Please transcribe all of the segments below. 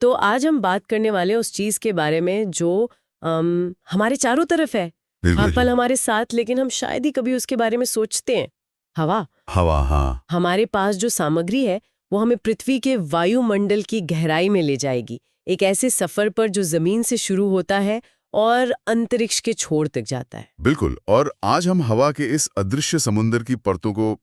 तो आज हम बात करने वाले उस चीज के बारे में जो हमारे चारों तरफ है, हर पल हमारे साथ, लेकिन हम शायद ही कभी उसके बारे में सोचते हैं। हवा। हवा, हाँ। हमारे पास जो सामग्री है वो हमें पृथ्वी के वायुमंडल की गहराई में ले जाएगी, एक ऐसे सफर पर जो जमीन से शुरू होता है और अंतरिक्ष के छोर तक जाता है। बिल्कुल। और आज हम हवा के इस अदृश्य समुद्र की परतों को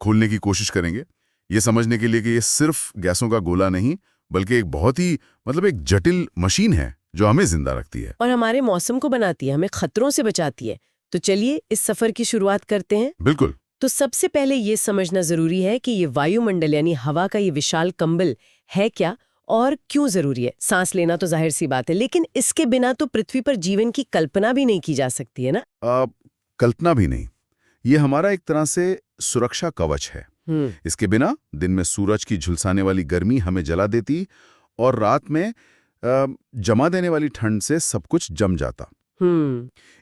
खोलने की कोशिश करेंगे, ये समझने के लिए कि ये सिर्फ गैसों का गोला नहीं, बल्कि एक बहुत ही एक जटिल मशीन है जो हमें जिंदा रखती है और हमारे मौसम को बनाती है, हमें खतरों से बचाती है। तो चलिए इस सफर की शुरुआत करते हैं। बिल्कुल। तो सबसे पहले ये समझना जरूरी है कि ये वायुमंडल यानी हवा का ये विशाल कंबल है क्या और क्यों जरूरी है। सांस लेना तो जाहिर सी बात है, लेकिन इसके बिना तो पृथ्वी पर जीवन की कल्पना भी नहीं की जा सकती है ना। कल्पना भी नहीं, ये हमारा एक तरह से सुरक्षा कवच है। इसके बिना दिन में सूरज की झुलसाने वाली गर्मी हमें जला देती और रात में जमा देने वाली ठंड से सब कुछ जम जाता।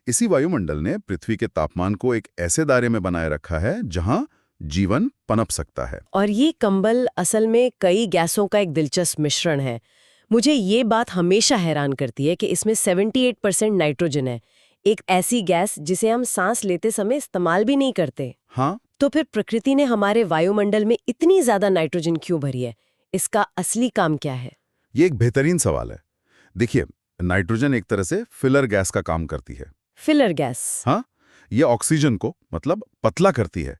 इसी वायुमंडल ने पृथ्वी के तापमान को एक ऐसे दायरे में बनाए रखा है जहां जीवन पनप सकता है। और ये कंबल असल में कई गैसों का एक दिलचस्प मिश्रण है। मुझे ये बात हमेशा हैरान करती है कि इसमें 78% नाइट्रोजन है, एक ऐसी गैस जिसे हम सांस लेते समय इस्तेमाल भी नहीं करते। हाँ, तो फिर प्रकृति ने हमारे वायुमंडल में इतनी ज्यादा नाइट्रोजन क्यों भरी है? इसका असली काम क्या है? ये एक बेहतरीन सवाल है। देखिए, नाइट्रोजन एक तरह से फिलर गैस का काम करती है। Filler gas? हाँ, ये ऑक्सीजन को पतला करती है।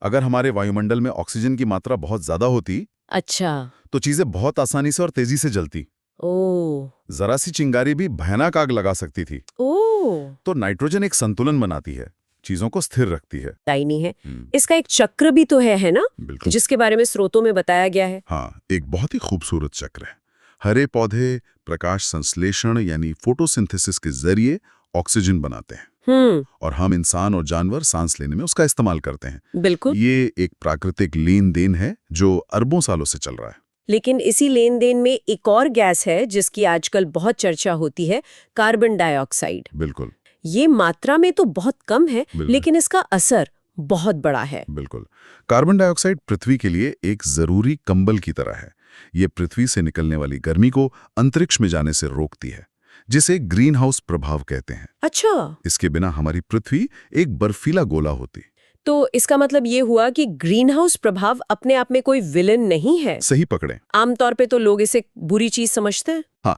अगर हमारे वायुमंडल में ऑक्सीजन की मात्रा बहुत ज्यादा होती, अच्छा, तो चीजें बहुत आसानी से और तेजी से जलती। ओह, जरा सी चिंगारी भी भयानक आग लगा सकती थी। ओह, तो नाइट्रोजन एक संतुलन बनाती है, चीजों को स्थिर रखती है। नहीं है। इसका एक चक्र भी तो है ना? बिल्कुल। जिसके बारे में स्रोतों में बताया गया है। हाँ, एक बहुत ही खूबसूरत चक्र है। हरे पौधे प्रकाश संश्लेषण यानी फोटोसिंथेसिस के जरिए ऑक्सीजन बनाते हैं और हम इंसान और जानवर सांस लेने में उसका इस्तेमाल करते हैं। बिल्कुल। ये एक प्राकृतिक लेन देन है जो अरबों सालों से चल रहा है। लेकिन इसी लेन देन में एक और गैस है जिसकी आजकल बहुत चर्चा होती है, कार्बन डाइऑक्साइड। बिल्कुल। ये मात्रा में तो बहुत कम है, लेकिन इसका असर बहुत बड़ा है। बिल्कुल। कार्बन डाइऑक्साइड पृथ्वी के लिए एक जरूरी कंबल की तरह है। ये पृथ्वी से निकलने वाली गर्मी को अंतरिक्ष में जाने से रोकती है, जिसे ग्रीन हाउस प्रभाव कहते हैं। अच्छा। इसके बिना हमारी पृथ्वी एक बर्फीला गोला होती। तो इसका मतलब ये हुआ कि ग्रीन हाउस प्रभाव अपने आप में कोई विलेन नहीं है। सही पकड़े। आमतौर पे तो लोग इसे बुरी चीज समझते हैं। हाँ,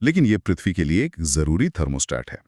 लेकिन ये पृथ्वी के लिए एक जरूरी थर्मोस्टेट है।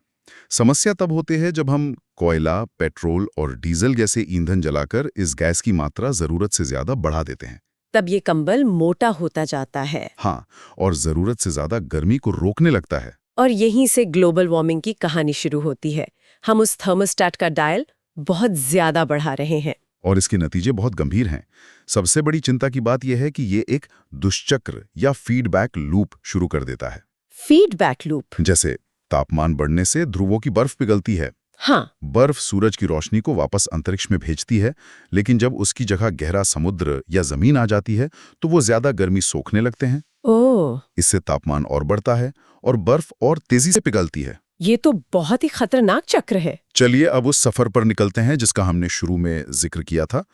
समस्या तब होती है जब हम कोयला, पेट्रोल और डीजल जैसे ईंधन जलाकर इस गैस की मात्रा जरूरत से ज्यादा बढ़ा देते हैं। तब ये कंबल मोटा होता जाता है। हाँ, और जरूरत से ज्यादा गर्मी को रोकने लगता है। और यहीं से ग्लोबल वार्मिंग की कहानी शुरू होती है। हम उस थर्मोस्टेट का डायल बहुत ज्यादा बढ़ा रहे हैं और इसके नतीजे बहुत गंभीर हैं। सबसे बड़ी चिंता की बात यह है कि ये एक दुष्चक्र या फीडबैक लूप शुरू कर देता है। Feedback loop? जैसे तापमान बढ़ने से ध्रुवों की बर्फ पिघलती है। हाँ। बर्फ सूरज की रोशनी को वापस अंतरिक्ष में भेजती है, लेकिन जब उसकी जगह गहरा समुद्र या जमीन आ जाती है तो वो ज्यादा गर्मी सोखने लगते हैं। ओह। इससे तापमान और बढ़ता है और बर्फ और तेजी से पिघलती है। ये तो बहुत ही खतरनाक चक्र है। चलिए अब उस सफर पर निकलते हैं जिसका हमने शुरू में जिक्र किया था,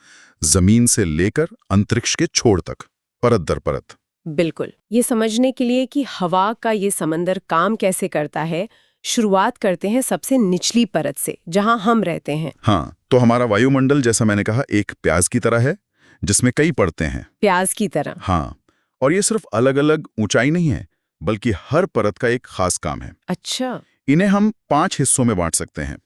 जमीन से लेकर अंतरिक्ष के छोर तक, परत दर परत। बिल्कुल। ये समझने के लिए कि हवा का ये समंदर काम कैसे करता है, शुरुआत करते हैं सबसे निचली परत से, जहां हम रहते हैं। हाँ, तो हमारा वायुमंडल, जैसा मैंने कहा, एक प्याज की तरह है जिसमें कई परतें हैं। प्याज की तरह? हाँ, और ये सिर्फ अलग अलग ऊंचाई नहीं है, बल्कि हर परत का एक खास काम है। अच्छा। इन्हें हम 5 हिस्सों में बांट सकते हैं: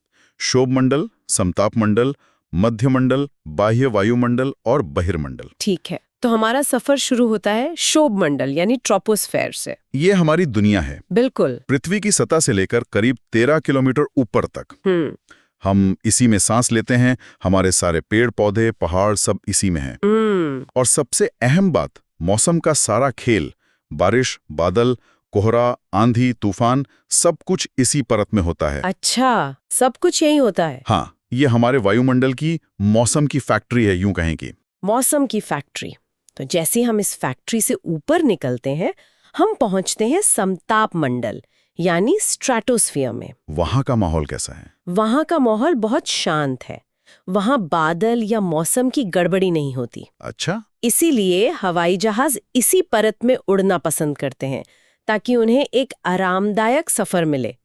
शोभमंडल, समताप मंडल, मध्यमंडल, बाह्य वायुमंडल और बहिर्मंडल। ठीक है, तो हमारा सफर शुरू होता है शोभमंडल यानी ट्रोपोस्फेयर से। ये हमारी दुनिया है। बिल्कुल। पृथ्वी की सतह से लेकर करीब 13 किलोमीटर ऊपर तक। हम इसी में सांस लेते हैं, हमारे सारे पेड़ पौधे पहाड़ सब इसी में हैं। और सबसे अहम बात, मौसम का सारा खेल, बारिश, बादल, कोहरा, आंधी, तूफान, सब कुछ इसी परत में होता है। अच्छा, सब कुछ यही होता है? हाँ, ये हमारे वायुमंडल की मौसम की फैक्ट्री है, यूं कहें कि। मौसम की फैक्ट्री। तो जैसे हम इस फैक्ट्री से ऊपर निकलते हैं, हम पहुंचते हैं समताप मंडल यानी स्ट्रेटोस्फियर में। वहां का माहौल कैसा है? वहां का माहौल बहुत शांत है। वहाँ बादल या मौसम की गड़बड़ी नहीं होती। अच्छा। इसीलिए हवाई जहाज इसी परत में उड़ना पसंद करते हैं, ताकि उन्हें एक आरामदायक सफर मिले।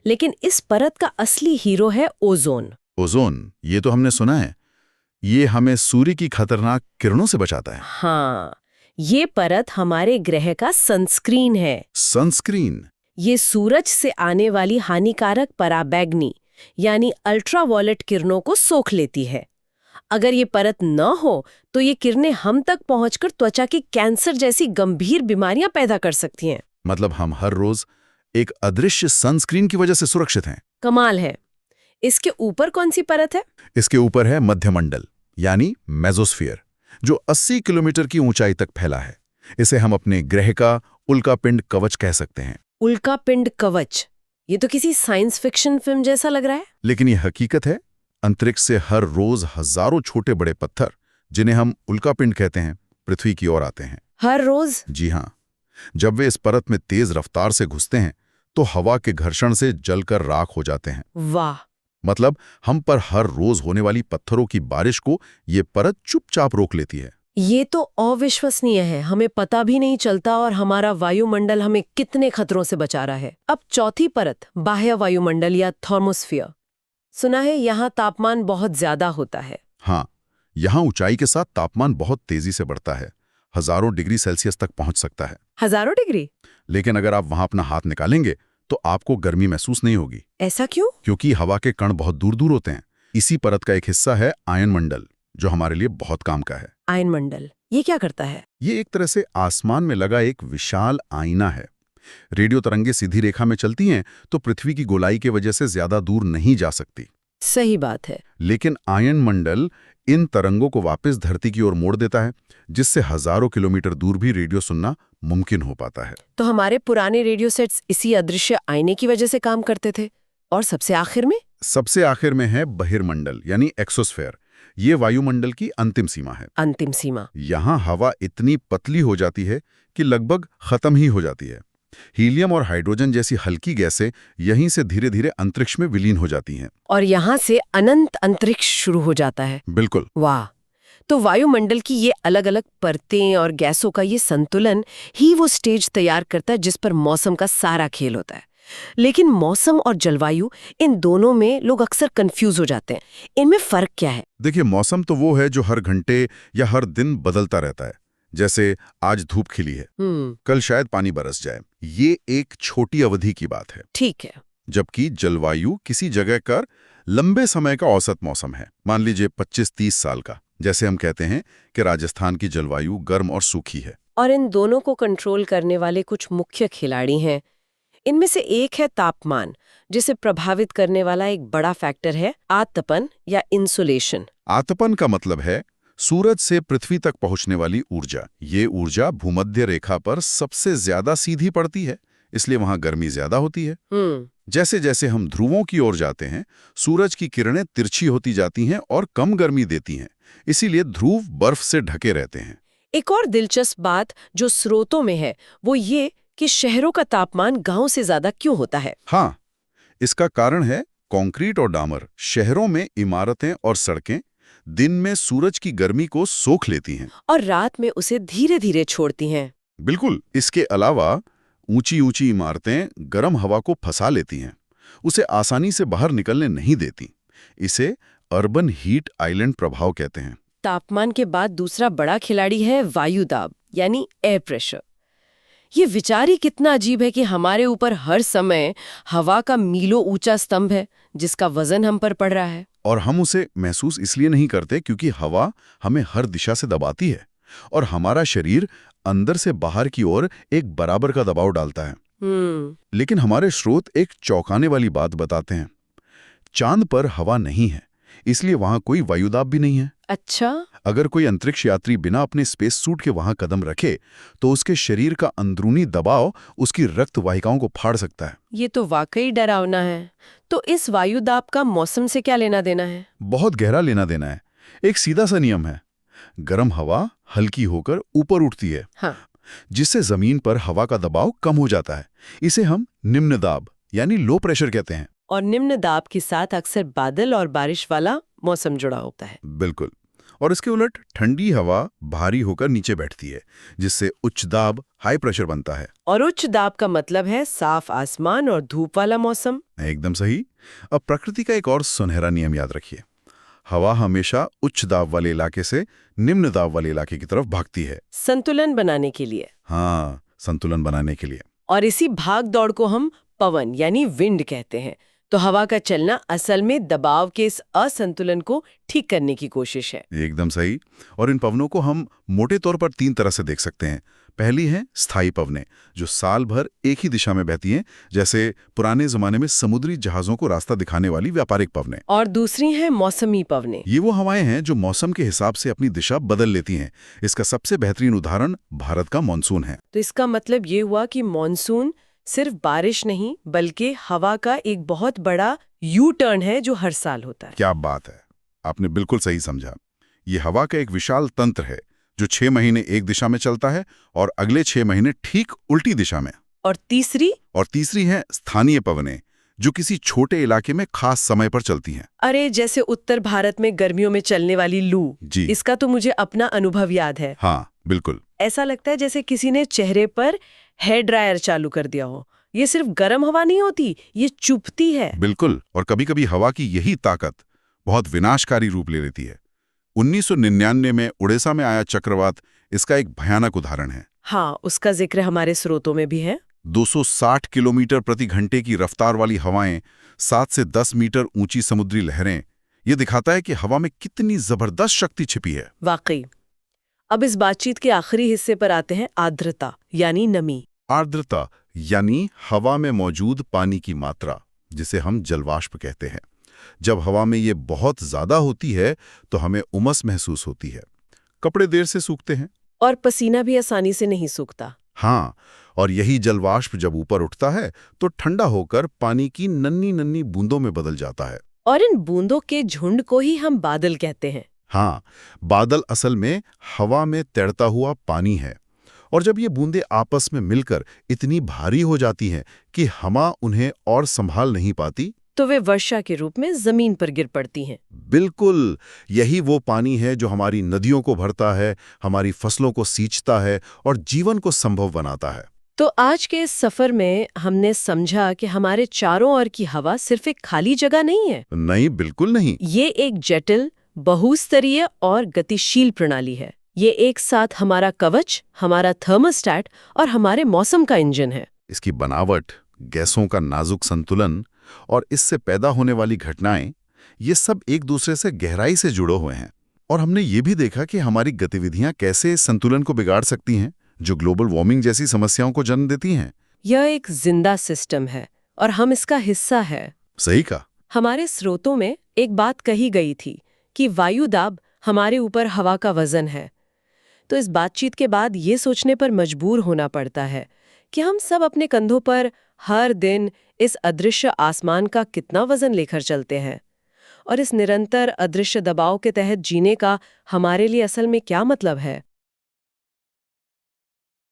लेकिन इस परत का असली हीरो है ओजोन। ओजोन, ये तो हमने सुना है। ये हमें सूर्य की खतरनाक किरणों से बचाता है। हाँ, ये परत हमारे ग्रह का सनस्क्रीन है। सनस्क्रीन? ये सूरज से आने वाली हानिकारक पराबैंगनी यानी अल्ट्रावायलेट किरणों को सोख लेती है। अगर ये परत न हो तो ये किरणें हम तक पहुंचकर त्वचा की कैंसर जैसी गंभीर बीमारियां पैदा कर सकती हैं। मतलब हम हर रोज एक अदृश्य सनस्क्रीन की वजह से सुरक्षित हैं। कमाल है। इसके ऊपर कौन सी परत है? इसके ऊपर है मध्यमंडल यानी मेसोस्फीयर, जो 80 किलोमीटर की ऊंचाई तक फैला है। इसे हम अपने ग्रह का उल्कापिंड कवच कह सकते हैं। उल्कापिंड कवच, ये तो किसी साइंस फिक्शन फिल्म जैसा लग रहा है। लेकिन ये हकीकत है। अंतरिक्ष से हर रोज हजारों छोटे बड़े पत्थर, जिन्हें हम उल्कापिंड कहते हैं, पृथ्वी की ओर आते हैं। हर रोज? जी हाँ। जब वे इस परत में तेज रफ्तार से घुसते हैं तो हवा के घर्षण से जलकर राख हो जाते हैं। वाह। मतलब हम पर हर रोज होने वाली पत्थरों की बारिश को ये परत चुपचाप रोक लेती है। ये तो अविश्वसनीय है। हमें पता भी नहीं चलता और हमारा वायुमंडल हमें कितने खतरों से बचा रहा है। अब चौथी परत, बाह्य वायुमंडल या थर्मोस्फीयर। सुना है यहाँ तापमान बहुत ज्यादा होता है। हाँ, यहाँ ऊंचाई के साथ तापमान बहुत तेजी से बढ़ता है। हजारों डिग्री सेल्सियस तक पहुंच सकता है। हजारों डिग्री? लेकिन अगर आप वहां अपना हाथ निकालेंगे तो आपको गर्मी महसूस नहीं होगी। ऐसा क्यों? क्योंकि हवा के कण बहुत दूर दूर होते हैं। इसी परत का एक हिस्सा है आयन मंडल, जो हमारे लिए बहुत काम का है। आयन मंडल, ये क्या करता है? ये एक तरह से आसमान में लगा एक विशाल आईना है। रेडियो तरंगे सीधी रेखा में चलती हैं तो पृथ्वी की गोलाई की वजह से ज्यादा दूर नहीं जा सकती। सही बात है। लेकिन आयन मंडल इन तरंगों को वापस धरती की ओर मोड़ देता है, जिससे हजारों किलोमीटर दूर भी रेडियो सुनना मुमकिन हो पाता है। तो हमारे पुराने रेडियो सेट्स इसी अदृश्य आईने की वजह से काम करते थे। और सबसे आखिर में है बहिर्मंडल यानी एक्सोस्फेयर। ये वायुमंडल की अंतिम सीमा है। अंतिम सीमा? यहाँ हवा इतनी पतली हो जाती है कि लगभग खत्म ही हो जाती है। हीलियम और हाइड्रोजन जैसी हल्की गैसें यहीं से धीरे धीरे अंतरिक्ष में विलीन हो जाती हैं। और यहाँ से अनंत अंतरिक्ष शुरू हो जाता है। बिल्कुल। वाह। तो वायुमंडल की ये अलग अलग परतें और गैसों का ये संतुलन ही वो स्टेज तैयार करता है जिस पर मौसम का सारा खेल होता है। लेकिन मौसम और जलवायु, इन दोनों में लोग अक्सर कंफ्यूज हो जाते हैं। इनमें फर्क क्या है? देखिए, मौसम तो वो है जो हर घंटे या हर दिन बदलता रहता है। जैसे आज धूप खिली है, कल शायद पानी बरस जाए। ये एक छोटी अवधि की बात है। ठीक है। जबकि जलवायु किसी जगह का लंबे समय का औसत मौसम है। मान लीजिए 25-30 साल का। जैसे हम कहते हैं कि राजस्थान की जलवायु गर्म और सूखी है। और इन दोनों को कंट्रोल करने वाले कुछ मुख्य खिलाड़ी हैं। इनमें से एक है तापमान, जिसे प्रभावित करने वाला एक बड़ा फैक्टर है आतपन या इंसुलेशन। आतपन का मतलब है सूरज से पृथ्वी तक पहुंचने वाली ऊर्जा। ये ऊर्जा भूमध्य रेखा पर सबसे ज्यादा सीधी पड़ती है, इसलिए वहां गर्मी ज्यादा होती है। जैसे जैसे हम ध्रुवों की ओर जाते हैं, सूरज की किरणें तिरछी होती जाती हैं और कम गर्मी देती हैं। इसीलिए ध्रुव बर्फ से ढके रहते हैं। एक और दिलचस्प बात जो स्रोतों में है वो ये कि शहरों का तापमान गांव से ज्यादा क्यों होता है? हाँ, इसका कारण है कंक्रीट और डामर। शहरों में इमारतें और सड़कें दिन में सूरज की गर्मी को सोख लेती हैं और रात में उसे धीरे धीरे छोड़ती हैं। बिल्कुल। इसके अलावा ऊंची ऊंची इमारतें गर्म हवा को फंसा लेती हैं, उसे आसानी से बाहर निकलने नहीं देती। इसे अर्बन हीट आइलैंड प्रभाव कहते हैं। तापमान के बाद दूसरा बड़ा खिलाड़ी है वायु दाब यानी एयर प्रेशर। ये विचार ही कितना अजीब है कि हमारे ऊपर हर समय हवा का मीलों ऊंचा स्तंभ है जिसका वजन हम पर पड़ रहा है। और हम उसे महसूस इसलिए नहीं करते क्योंकि हवा हमें हर दिशा से दबाती है और हमारा शरीर अंदर से बाहर की ओर एक बराबर का दबाव डालता है। लेकिन हमारे स्रोत एक चौंकाने वाली बात बताते हैं। चांद पर हवा नहीं है, इसलिए वहां कोई वायुदाब भी नहीं है। अच्छा। अगर कोई अंतरिक्ष यात्री बिना अपने स्पेस सूट के वहां कदम रखे तो उसके शरीर का अंदरूनी दबाव उसकी रक्त वाहिकाओं को फाड़ सकता है। ये तो वाकई डरावना है। तो इस वायुदाब का मौसम से क्या लेना देना है? बहुत गहरा लेना देना है। एक सीधा सा नियम है, गर्म हवा हल्की होकर ऊपर उठती है। हाँ। जिससे जमीन पर हवा का दबाव कम हो जाता है। इसे हम निम्न दाब यानी लो प्रेशर कहते हैं। और निम्न दाब के साथ अक्सर बादल और बारिश वाला मौसम जुड़ा होता है। बिल्कुल। और इसके उलट ठंडी हवा भारी होकर नीचे बैठती है, जिससे उच्च दाब हाई प्रेशर बनता है। और उच्च दाब का मतलब है साफ आसमान और धूप वाला मौसम। एकदम सही। अब प्रकृति का एक और सुनहरा नियम याद रखिए। हवा हमेशा उच्च दाब वाले इलाके से निम्न दाब वाले इलाके की तरफ भागती है। संतुलन बनाने के लिए। हाँ, संतुलन बनाने के लिए। और इसी भाग दौड़ को हम पवन यानी विंड कहते हैं। तो हवा का चलना असल में दबाव के इस असंतुलन को ठीक करने की कोशिश है। एकदम सही। और इन पवनों को हम मोटे तौर पर 3 तरह से देख सकते हैं। पहली है स्थायी पवनें, जो साल भर एक ही दिशा में बहती हैं, जैसे पुराने जमाने में समुद्री जहाजों को रास्ता दिखाने वाली व्यापारिक पवनें। और दूसरी है मौसमी पवनें। ये वो हवाएं हैं जो मौसम के हिसाब से अपनी दिशा बदल लेती हैं। इसका सबसे बेहतरीन उदाहरण भारत का मानसून है। तो इसका मतलब ये हुआ कि मानसून सिर्फ बारिश नहीं बल्कि हवा का एक बहुत बड़ा यू टर्न है जो हर साल होता है। क्या बात है, आपने बिल्कुल सही समझा। ये हवा का एक विशाल तंत्र है जो 6 महीने एक दिशा में चलता है और अगले 6 महीने ठीक उल्टी दिशा में। और तीसरी है स्थानीय पवनें, जो किसी छोटे इलाके में खास समय पर चलती हैं। अरे जैसे उत्तर भारत में गर्मियों में चलने वाली लू। जी, इसका तो मुझे अपना अनुभव याद है। हाँ बिल्कुल। ऐसा लगता है जैसे किसी ने चेहरे पर हेयर ड्रायर चालू कर दिया हो। ये सिर्फ गर्म हवा नहीं होती, ये चुभती है। बिल्कुल। और कभी-कभी हवा की यही ताकत बहुत विनाशकारी रूप ले लेती है। 1999 में उड़ीसा में आया चक्रवात इसका एक भयानक उदाहरण है। हाँ, उसका जिक्र हमारे स्रोतों में भी है। 260 किलोमीटर प्रति घंटे की रफ्तार वाली हवाएं, 7 से 10 मीटर ऊंची समुद्री लहरें, ये दिखाता है कि हवा में कितनी जबरदस्त शक्ति छिपी है। वाकई। अब इस बातचीत के आखिरी हिस्से पर आते हैं, आर्द्रता यानी नमी। आर्द्रता यानी हवा में मौजूद पानी की मात्रा, जिसे हम जलवाष्प कहते हैं। जब हवा में ये बहुत ज्यादा होती है तो हमें उमस महसूस होती है, कपड़े देर से सूखते हैं और पसीना भी आसानी से नहीं सूखता। हाँ, और यही जलवाष्प जब ऊपर उठता है तो ठंडा होकर पानी की नन्ही नन्ही बूंदों में बदल जाता है। और इन बूंदों के झुंड को ही हम बादल कहते हैं। हाँ, बादल असल में हवा में तैरता हुआ पानी है। और जब ये बूंदें आपस में मिलकर इतनी भारी हो जाती हैं कि हवा उन्हें और संभाल नहीं पाती, तो वे वर्षा के रूप में जमीन पर गिर पड़ती हैं। बिल्कुल। यही वो पानी है जो हमारी नदियों को भरता है, हमारी फसलों को सींचता है और जीवन को संभव बनाता है। तो आज के इस सफर में हमने समझा कि हमारे चारों ओर की हवा सिर्फ एक खाली जगह नहीं है। नहीं, बिल्कुल नहीं। ये एक जटिल, बहुस्तरीय और गतिशील प्रणाली है। ये एक साथ हमारा कवच, हमारा थर्मोस्टैट और हमारे मौसम का इंजन है। इसकी बनावट, गैसों का नाजुक संतुलन और इससे पैदा होने वाली घटनाएं, ये सब एक दूसरे से गहराई से जुड़े हुए हैं। और हमने ये भी देखा कि हमारी गतिविधियां कैसे इस संतुलन को बिगाड़ सकती हैं, जो ग्लोबल वार्मिंग जैसी समस्याओं को जन्म देती हैं। यह एक जिंदा सिस्टम है और हम इसका हिस्सा है। सही कहा। हमारे स्रोतों में एक बात कही गई थी कि वायु दाब हमारे ऊपर हवा का वजन है। तो इस बातचीत के बाद ये सोचने पर मजबूर होना पड़ता है कि हम सब अपने कंधों पर हर दिन इस अदृश्य आसमान का कितना वजन लेकर चलते हैं, और इस निरंतर अदृश्य दबाव के तहत जीने का हमारे लिए असल में क्या मतलब है।